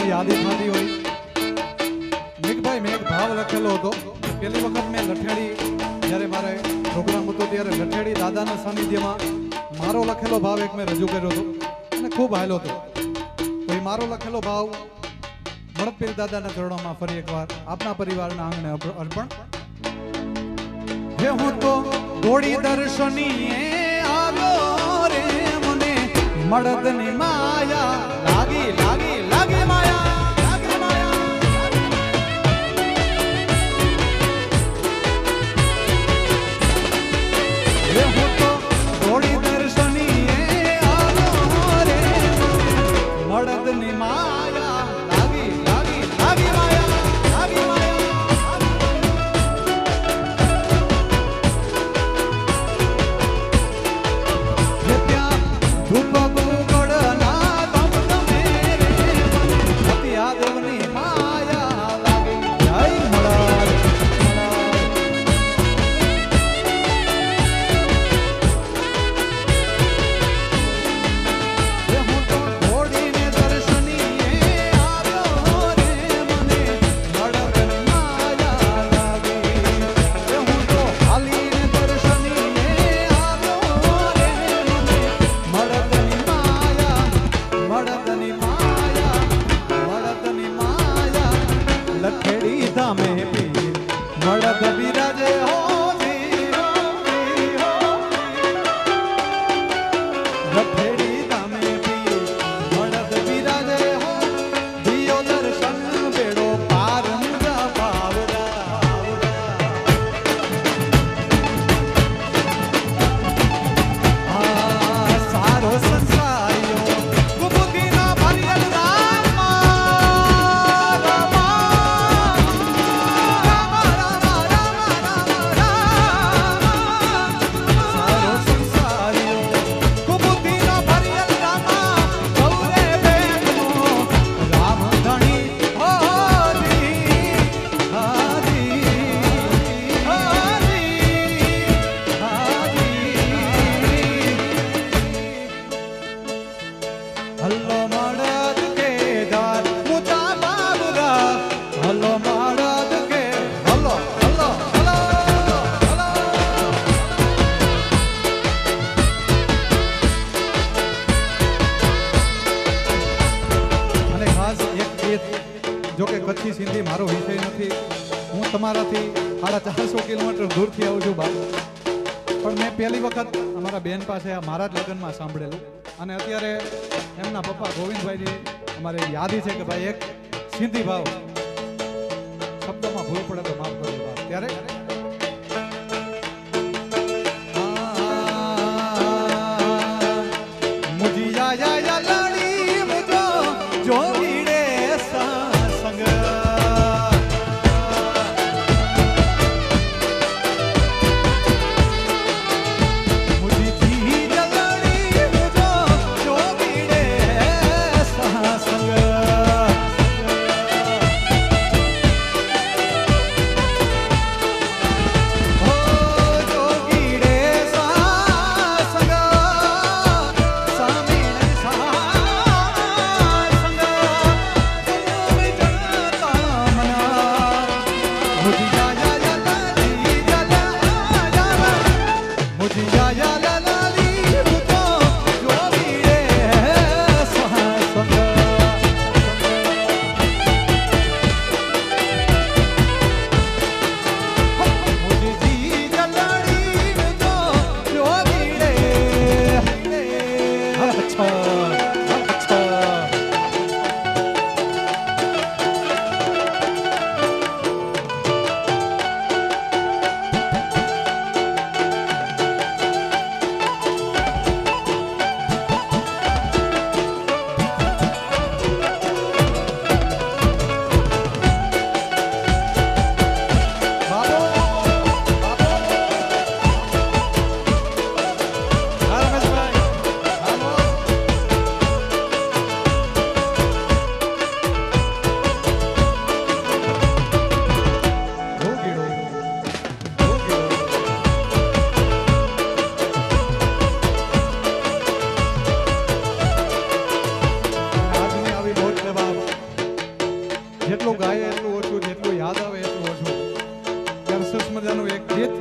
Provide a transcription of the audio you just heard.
યાદી થતી હોય મિકભાઈ મેં એક ભાવ લખેલો હતો પહેલી વખત મેં લઠેડી જ્યારે મારે પ્રોગ્રામ હતો ત્યારે લઠેડી દાદાના સાનિધ્યમાં મારો લખેલો ભાવ એક મેં રજૂ કર્યો હતો અને ખૂબ હાલ્યો હતો તો એ મારો લખેલો ભાવ મળદપીર દાદાના ચરણોમાં ફરી એકવાર આપના પરિવારના આંગણે અર્પણ. હે હું તો ગોળી દર્શનીએ આવ્યો રે મને મળદની માયા લાગી લાગી લાગી માયા લાગી માયા. હે હું તો ગોળી દર્શનીએ આવ્યો રે મળદની માયા લાગી લાગી લાગી માયા લાગી માયા. મારો વિષય નથી. હું તમારાથી 450 કિલોમીટર દૂરથી આવું છું બાપ, પણ મેં પહેલી વખત અમારા બેન પાસે આ મારા જ લગ્નમાં સાંભળેલું. અને અત્યારે એમના પપ્પા ગોવિંદભાઈની અમારે યાદી છે કે ભાઈ એક સિંધી ભાવ શબ્દમાં ભૂલ પડે તો માફ કરજો બાપ. ત્યારે જેટલું ગાય એટલું ઓછું, જેટલું યાદ આવે એટલું ઓછું. ત્યારે સરસ મજાનું એક ગીત